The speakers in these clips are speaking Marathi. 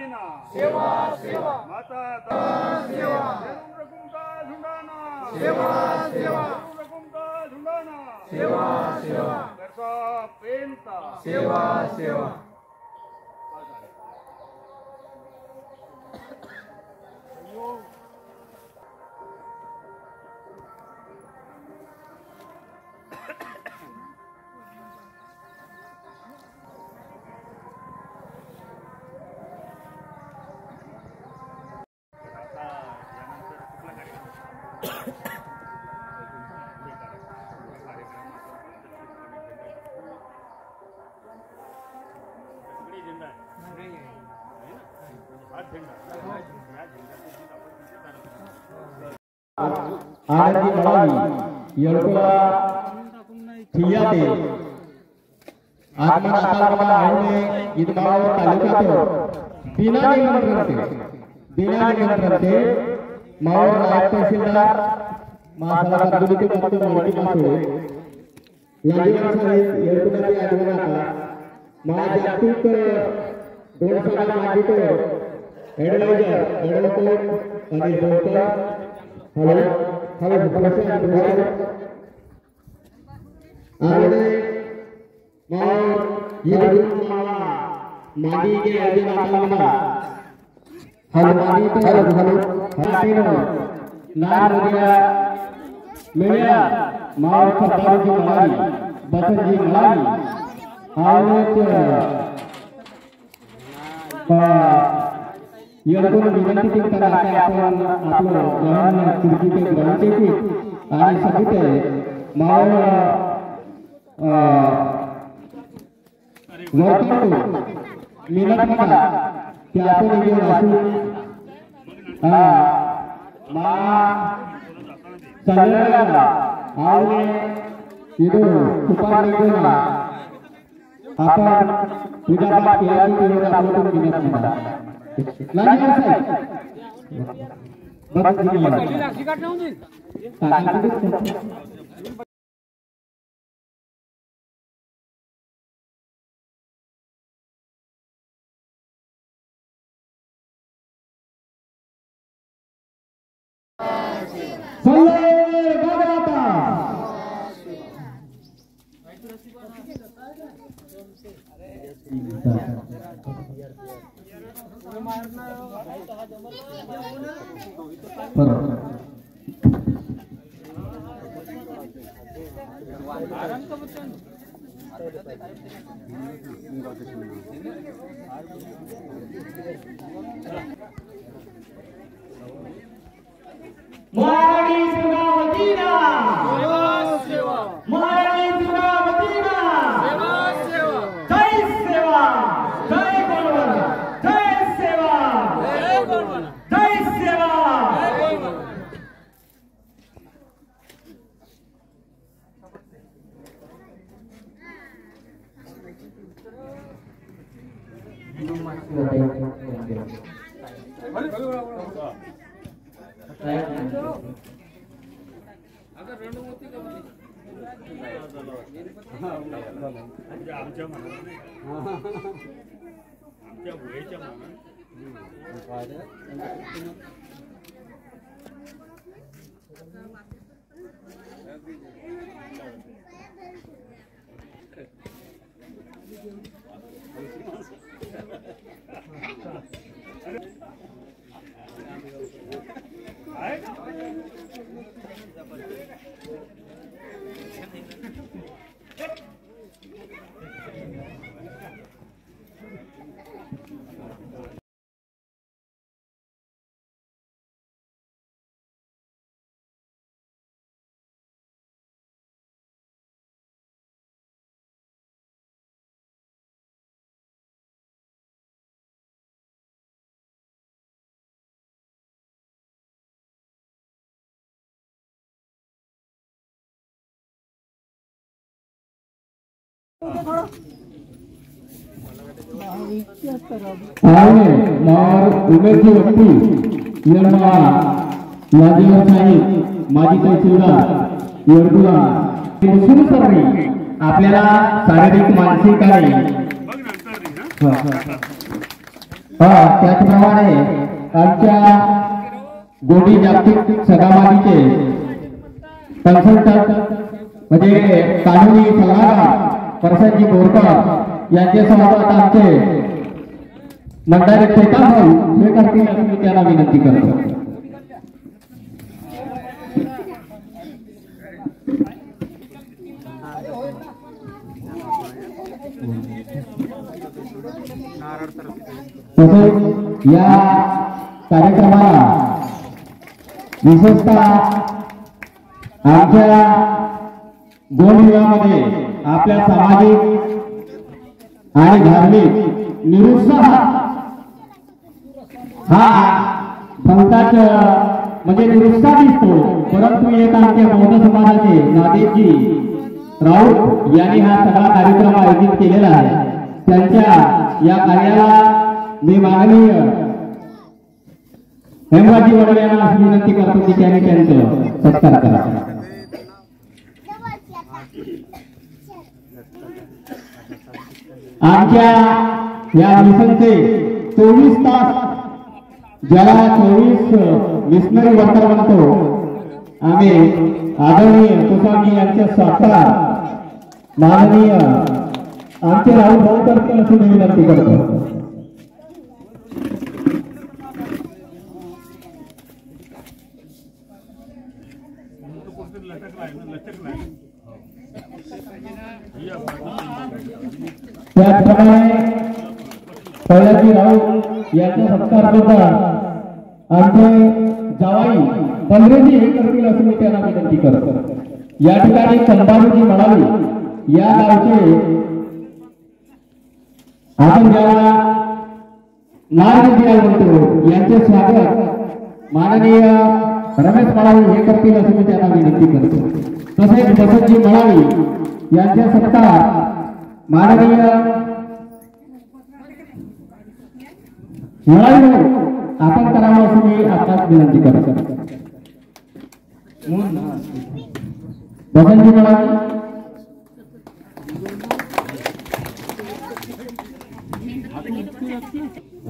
देना सेवा सेवा माता सेवा रकुमका झुंडाना सेवा सेवा रकुमका झुंडाना सेवा सेवा करसा पेंता सेवा सेवा आनंदी मळावी येळकोला ठियाते आत्मा नातारमा आउने इदमाव तालुकातो बिना निमंत्रणते मावर नायक तहसीलदार मासाला कर्दुलीचे मत मोठी मासोळे लांजीवर साहेब येळकोलाचे आडवणाका मा जागतिक दोन सगळा मागितो एडवायझर एडवोकेट आणि डॉक्टर हॅलो हॅलो नमस्कार आगे मार ये माला मादी के आगे नातालमा हॅलो मादी तो हॅलो हॅलो नार हो गया मेरा मार सरदार जी मलावी बसंत जी मलावी येळकोला विनंती करताना की आपण आपलं लहान खिडकीचे ग्रंथी आणि सगळे माव वर्तवतो मिनट मला की आपण घेऊन असू मा संजयला आवले इदो कुपार निघून आपण तुझ्या बाप केला की आपण मिनट मला लांजी साहेब बस दिली शिकाट नाही होईल महाराणी सुगावतीना सेवा सेवा महाराणी सुगावतीना सेवा सेवा जय सेवा जय गणवण जय सेवा जय गणवण जय सेवा जय गणवण आमच्या भुयेच्या आने मार उमेदची व्यक्ती यरमा लाजीवर साहेब माजी तहसीलदार येळकोला सुरू करणे आपल्याला शारीरिक मानसिक आणि त्याचप्रमाणे आमच्या गोडी जागतिक सगामातीचे कन्सल्टंट म्हणजे कानूनी सल्लागार प्रसादजी बोरकर यांचे स्वागत आमचे मंडारे चेतन भाऊ हे करतील असं मी त्यांना विनंती करतो. तसेच या कार्यक्रमाला विशेषतः आमच्या गोंड विभागामध्ये आपल्या सामाजिक आणि धार्मिक निरुत्साह हा फंकाच म्हणजे निरुत्साह दिसतो, परंतु एक आमच्या बौद्ध समाजाचे नादेजी राऊत यांनी हा सगळा कार्यक्रम आयोजित केलेला आहे. त्यांच्या या कार्याला मी माननीय हेमराजी वडवे यांना विनंती करतो की त्यांनी त्यांचं सत्कार करा. आमच्या या मिशनचे 24 तास ज्याला 24 मिशनरी वर्कर म्हणतो आम्ही आदरणीय तुसामी यांचे सत्कार माननीय आमचे राहुल भाऊ करतील अशी मी विनंती करतो. त्याचप्रमाणे कैलाजी राऊत यांचा सत्कार सुद्धा आमचे जावाई बंद्रेजी हे करतील अशी मी त्यांना विनंती करतो. या ठिकाणी संभाजी म्हणाली या गावचे आपण ज्याला नारदिया म्हणतो यांचे स्वागत माननीय रमेश मळावी हे करतील अशी मी त्यांना विनंती करतो. तसेच बसतजी मळावी यांचे सत्कार माननीय मळावी आपण करावं अशी मी आपणास विनंती करतो. बसतजी मळावी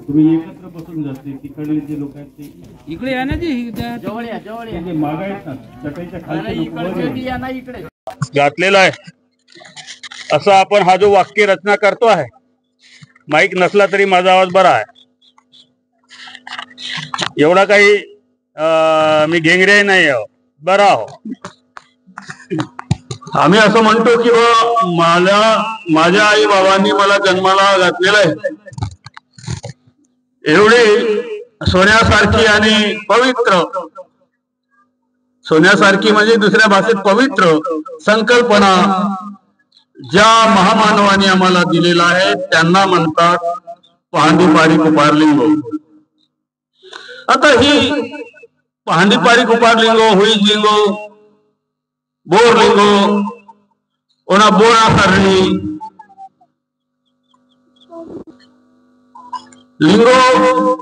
तुम्ही एकत्र बसून जाते तिकडले जे लोक आहेत ते इकडे या ना जी जवळ या म्हणजे मागा आहेत ना चटाईच्या खाली इकडे घातलेला आहे असं आपण हा जो वाक्य रचना करतो आहे. माईक नसला तरी माझा आवाज बरा आहे, एवढा काही मी घेंगरे नाही आहो, बरा आहो. आम्ही असं म्हणतो की माझ्या आई बाबांनी मला जन्माला घातलेला आहे. एवढी सोन्यासारखी आणि पवित्र, सोन्यासारखी म्हणजे दुसऱ्या भाषेत पवित्र संकल्पना ज्या महामानवाने आम्हाला दिलेला आहे त्यांना म्हणतात पहांदीपारी कुपारलिंग. आता ही पहांदीपारी कुपारलिंग, हुईलिंग, बोरलिंग, ओना बोरा सर्री लिंगो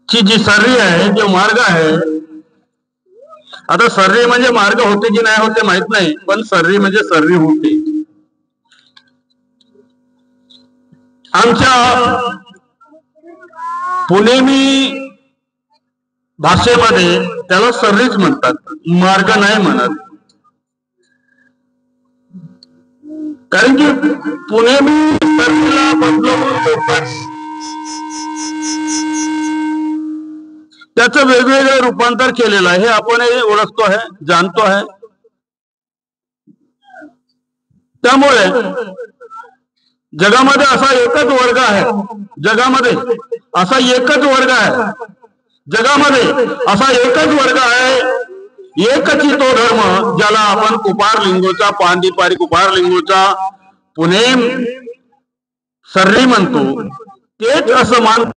ची जी सर्री आहे, जो मार्ग आहे, आता सर्री म्हणजे मार्ग होते की नाही होते माहित नाही, पण सर्री म्हणजे सर्री होते. आमच्या पुणेमी भाषेमध्ये त्याला सर्रीच म्हणतात, मार्ग नाही म्हणत. कारण की पुणेमी सर्रीला बदलून त्याचं वेगवेगळं रूपांतर केलेलं आहे, हे आपण ओळखतो आहे, जाणतो आहे. त्यामुळे जगामध्ये असा एकच वर्ग आहे, जगामध्ये असा एकच वर्ग आहे, जगामध्ये असा एकच वर्ग आहे, एकच ही तो धर्म ज्याला आपण कुपारलिंगोचा, पहांदीपारी कुपारलिंगोचा पुणे सर्री म्हणतो. तेच असं मान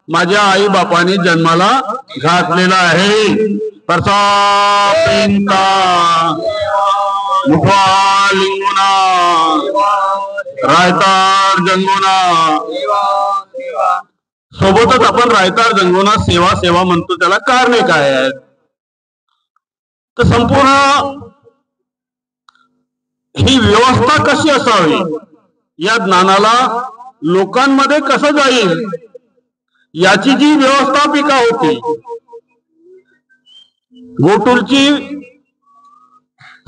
माझ्या आई बापाने जन्माला घातलेला आहे. परसापिंता मुखालिंगुना रायतार जन्मोना, सोबतच आपण रायतार जन्मोना सेवा सेवा म्हणतो. त्याला कारणे काय आहेत तर संपूर्ण ही व्यवस्था कशी असावी या ज्ञानाला लोकांमध्ये कसं जाईल याची जी व्यवस्थापिका होती, गोटूरची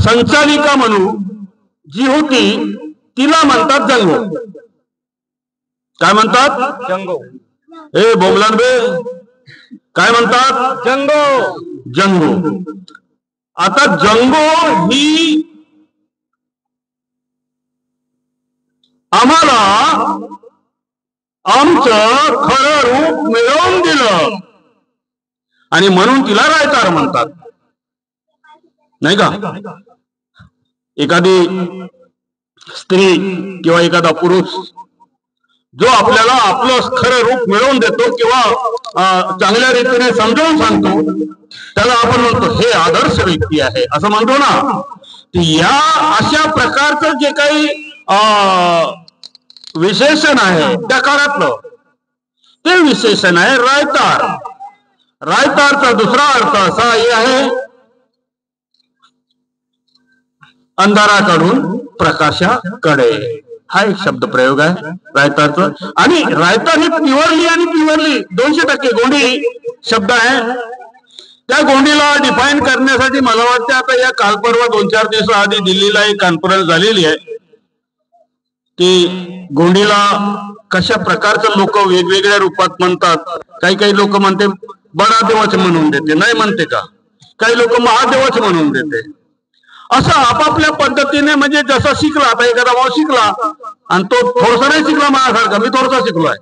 संचालिका म्हणून जी होती, तिला म्हणतात जंगो. काय म्हणतात? जंगो. ए बोमलांबे, काय म्हणतात? जंगो. जंगो. आता जंगो ही आम्हाला आमचं खरं रूप मिळवून दिलं आणि म्हणून तिला रायतार म्हणतात, नाही का? एखादी स्त्री किंवा एखादा पुरुष जो आपल्याला आपलं खरं रूप मिळवून देतो किंवा चांगल्या रीतीने समजावून सांगतो, त्याला आपण म्हणतो हे आदर्श व्यक्ती आहे असं म्हणतो ना. या अशा प्रकारचं जे काही विशेषण आहे त्या काळातलं ते विशेषण आहे रायतार. रायतारचा दुसरा अर्थ असा आहे अंधाराकडून प्रकाशाकडे. हा एक शब्द प्रयोग आहे रायतारचा. आणि रायतार ही प्युअरली आणि प्युअरली 200% गोंडी शब्द आहे. त्या गोंडीला डिफाईन करण्यासाठी मला वाटतं आता या काल परवा 2-4 दिवस आधी दिल्लीला एक कॉन्फरन्स झालेली आहे की गोंडीला कशा प्रकारचं लोक वेगवेगळ्या रूपात म्हणतात. काही काही लोक म्हणते बडा देवाच म्हणून देते, नाही म्हणते का? काही लोक महादेवाच म्हणून देते. असं आपापल्या पद्धतीने म्हणजे जसा शिकला, आता एखादा भाऊ शिकला आणि तो थोडासा नाही शिकला माझ्यासारखा, मी थोडासा शिकलोय,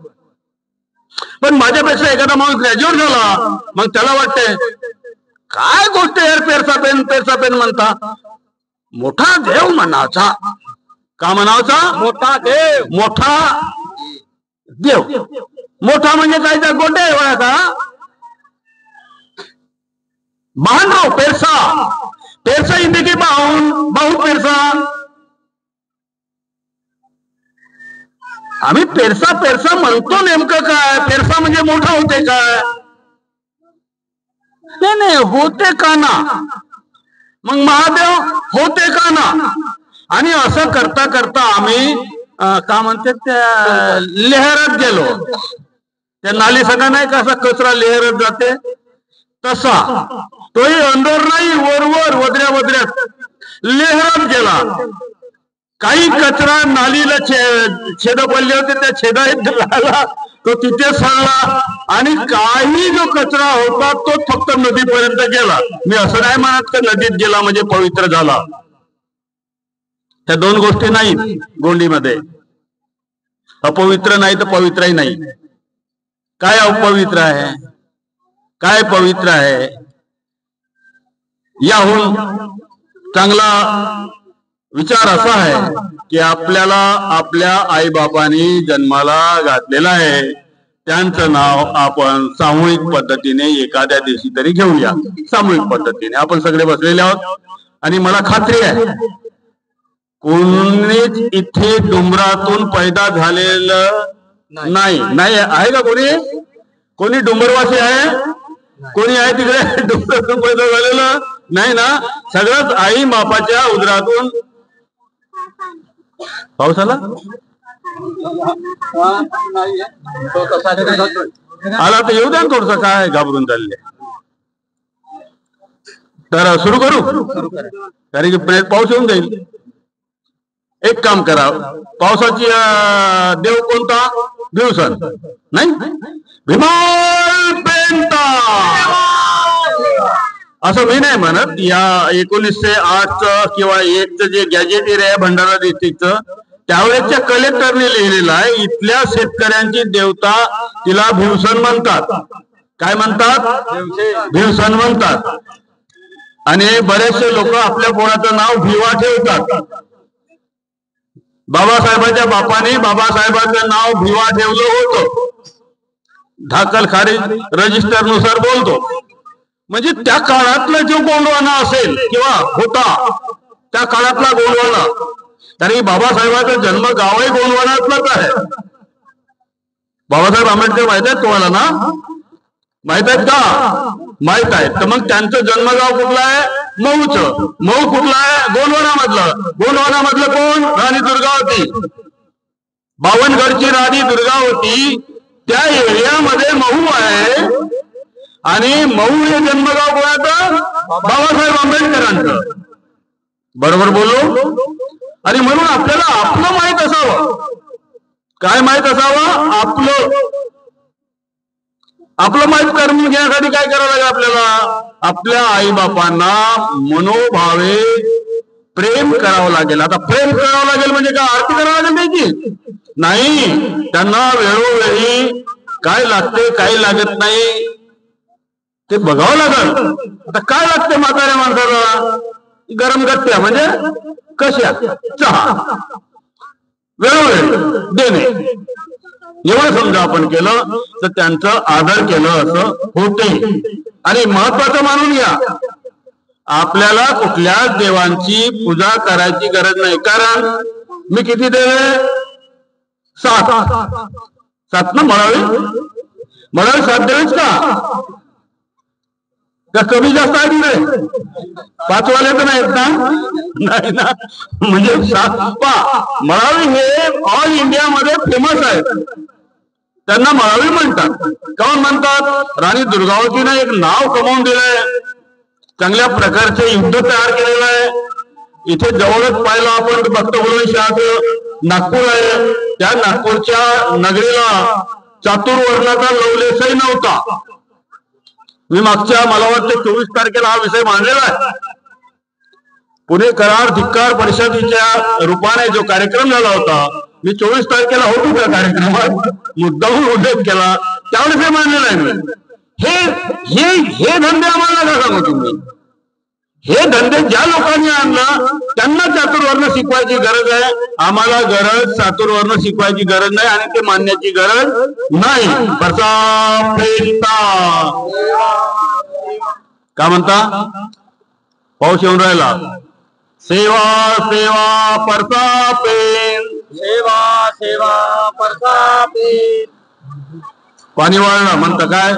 पण माझ्यापेक्षा एखादा माणूस ग्रॅज्युएट झाला, मग त्याला वाटते काय गोष्ट यार पेरसा पेन म्हणता. मोठा देव म्हणाचा. का म्हणावचा? मोठा देव. मोठा देव. मोठा म्हणजे काय? त्या गोट्या एवढ्याचा महानराव पेरसा. पेरसा इंदे की बाहून पेरसा. आम्ही पेरसा पेरसा म्हणतो, नेमकं काय? पेरसा म्हणजे मोठा होते काय? नाही होते का ना. मग महादेव होते का ना. आणि असं करता करता आम्ही का म्हणते त्या लेहरत गेलो. त्या नाली सगळा नाही का असा कचरा लेहरत जाते तसा तोही अंदर नाही, वरवर वदऱ्यात लेहरत गेला. काही कचरा नालीला छेद पडले होते, त्या छेदात राहिला तो तिथे सडला. आणि काही जो कचरा होता तो फक्त नदीपर्यंत गेला. मी असं नाही म्हणत का नदीत गेला म्हणजे पवित्र झाला. त्या दोन गोष्टी नाहीत गोंडीमध्ये. अपवित्र नाही तर पवित्रही नाही. काय अपवित्र आहे, काय पवित्र आहे, याहून चांगला विचार असा आहे की आपल्याला आपल्या आईबापांनी जन्माला घातलेला आहे, त्यांचं नाव आपण सामूहिक पद्धतीने एखाद्या दिवशी तरी घेऊया. सामूहिक पद्धतीने आपण सगळे बसलेले आहोत आणि मला खात्री आहे कोणीच इथे डोंगरातून पैदा झालेलं नाही आहे का? कोणी डोंगरवासी आहे? कोणी आहे तिकडे डोंगरातून पैदा झालेलं नाही ना. सगळंच आई बापाच्या उदरातून. पाऊस आला आला तर येऊ द्या थोडस. काय घाबरून चालले तर सुरू करू, कारण की पाऊस येऊन जाईल. एक काम करा, पावसाची देव कोणता? भीवसन नाही, भीमाल पेंटा असं मी नाही म्हणत. या 1908 किंवा 1 जे गॅजेटियर आहे भंडारा डिस्ट्रिक्टचं, त्यावेळेच्या कलेक्टरने लिहिलेलं आहे इथल्या शेतकऱ्यांची देवता तिला भीवसन म्हणतात. काय म्हणतात? भीवसन म्हणतात. आणि बरेचसे लोक आपल्या पोराचं नाव भिवा ठेवतात. बाबासाहेबांच्या बापाने बाबासाहेबांचं नाव भिवा ठेवलं होतं. दाखल खारीज रजिस्टर नुसार बोलतो. म्हणजे त्या काळातला जो गोंडवाना असेल किंवा होता त्या काळातला गोंडवाना, तरी बाबासाहेबांचा जन्म गावही गोंडवानातलाच आहे. बाबासाहेब आंबेडकर माहित आहेत तुम्हाला ना? माहित आहेत का? माहित आहे. तर मग त्यांचं जन्मगाव कुठलं आहे? मऊचं. मऊ कुठलं आहे? गोंडवाना मधलं. गोंडवाना मधलं कोण? राणी दुर्गावती. बावनगडची राणी दुर्गावती त्या एरियामध्ये महू आहे आणि महू हे जन्मगाव कोणाचं? बाबासाहेब आंबेडकरांचं. बरोबर बोललो. आणि म्हणून आपल्याला आपलं माहित असावं. काय माहित असावं? आपलं माहित करून घेण्यासाठी काय करावं लागेल आपल्याला? आपल्या आईबापांना मनोभावे प्रेम करावं लागेल. आता प्रेम करावं लागेल म्हणजे काय आरती करावं लागेल त्याची? नाही. त्यांना वेळोवेळी काय लागते काय लागत नाही ते बघावं लागल. आता काय लागते म्हाताऱ्या माणसाला? गरम गट्ट्या म्हणजे कशा? चहा वेळोवेळी देणे. एवढं समजा आपण केलं तर त्यांचं आदर केलं असं होते. आणि महत्वाचं मानून घ्या, आपल्याला कुठल्याच देवांची पूजा करायची गरज नाही. कारण मी किती देवे? 7 ना. म्हणावे 7 देवेच का कमी जास्त आहे तिथे? 5 वाले तर नाहीत ना? नाही ना. म्हणजे 7 मळावी हे ऑल इंडियामध्ये फेमस आहेत. त्यांना मळावी म्हणतात. काऊन म्हणतात? राणी दुर्गावतीने एक नाव कमवून दिलंय. चांगल्या प्रकारचे युद्ध तयार केलेलं आहे. इथे जवळच पाहिलं आपण भक्तभुवनेश्वराचं नागपूर आहे. त्या नागपूरच्या नगरीला चातुर्वर्णाचा लवलेसही नव्हता. मी मागच्या मला वाटतं 24 तारखेला हा विषय मांडलेला आहे. पुणे करार धिक्कार परिषदेच्या रूपाने जो कार्यक्रम झाला होता, मी 24 तारखेला होतो त्या कार्यक्रमात, मुद्दाहून उल्लेख केला. त्यावेळेस हे मांडलेलं आहे मी. हे धंदे आम्हाला नका सांगू तुम्ही. हे धंदे ज्या लोकांनी आणलं त्यांना चातुर्वर्ण शिकवायची गरज आहे. आम्हाला चातुर्वर्ण शिकवायची गरज नाही आणि ते मानण्याची गरज नाही. का म्हणता? पाऊस येऊन राहिला. सेवा सेवा परसापेन, सेवा सेवा परसापेन. पाणी वाळलं म्हणतं काय?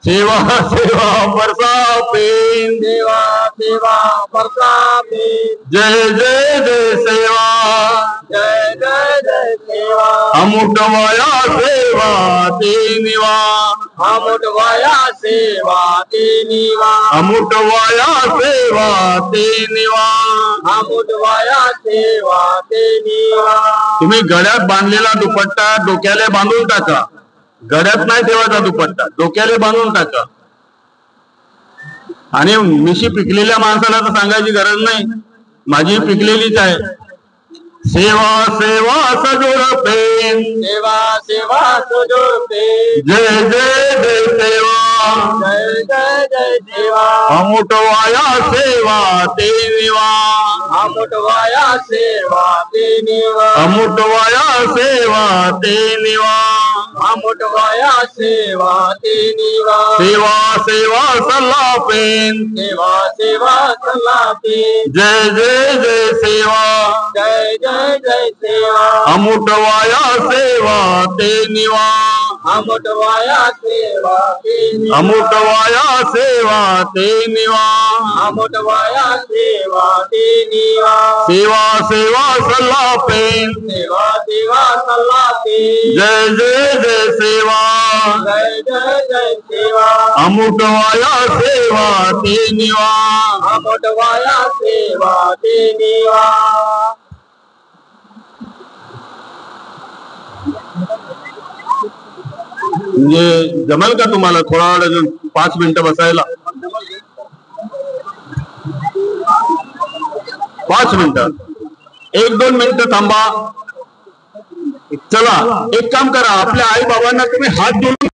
सेवा सेवा परसापेन, सेवा सेवा परसापेन. जय जय जय सेवा, जय जय जय सेवा. अमुटवाया सेवा ते निवा, अमुटवाया सेवा ते निवा, अमुटवाया सेवा ते निवा, अमुटवाया सेवा ते निवा. तुम्ही गळ्यात बांधलेला दुपट्टा डोक्याला बांधून टाका. गळ्यात नाही ठेवायचा दुपट्टा, डोक्याला बांधून टाका. आणि मिशी पिकलेल्या माणसाला तर सांगायची गरज नाही, माझी पिकलेलीच आहे. सेवा सेवा सजोड प्रेम, सेवा सेवा सजोड प्रेम. जय जय जय सेवा, जय जय जय सेवा. अमुटवाया सेवा ते निवा, अमुटवाया सेवा ते निवा, अमुटवाया सेवा ते निवा, अमुटवाया सेवा ते निवा. सेवा सेवा सल्ला पेन, सेवा सेवा सल्ला पेन. जय जय जय सेवा, जय जय जय सेवा. अमुटवाया सेवा ते निवा, अमुटवाया सेवा ते निवा, अमुटवाया सेवा ते निवा, अमुटवाया सेवा ते निवा. सेवा सेवा सल्ला पेन, सेवा सेवा सल्ला पेन. जय जय जय सेवा, जय जय जय सेवा. अमुटवाया सेवा ते निवा. अमुटवाया सेवा ते निवा. म्हणजे जमेल का तुम्हाला थोडा वेळ अजून 5 मिनिटं बसायला? 5 मिनिटं, 1-2 मिनिटं थांबा. चला एक काम करा, आपल्या आई बाबांना तुम्ही हात जोडून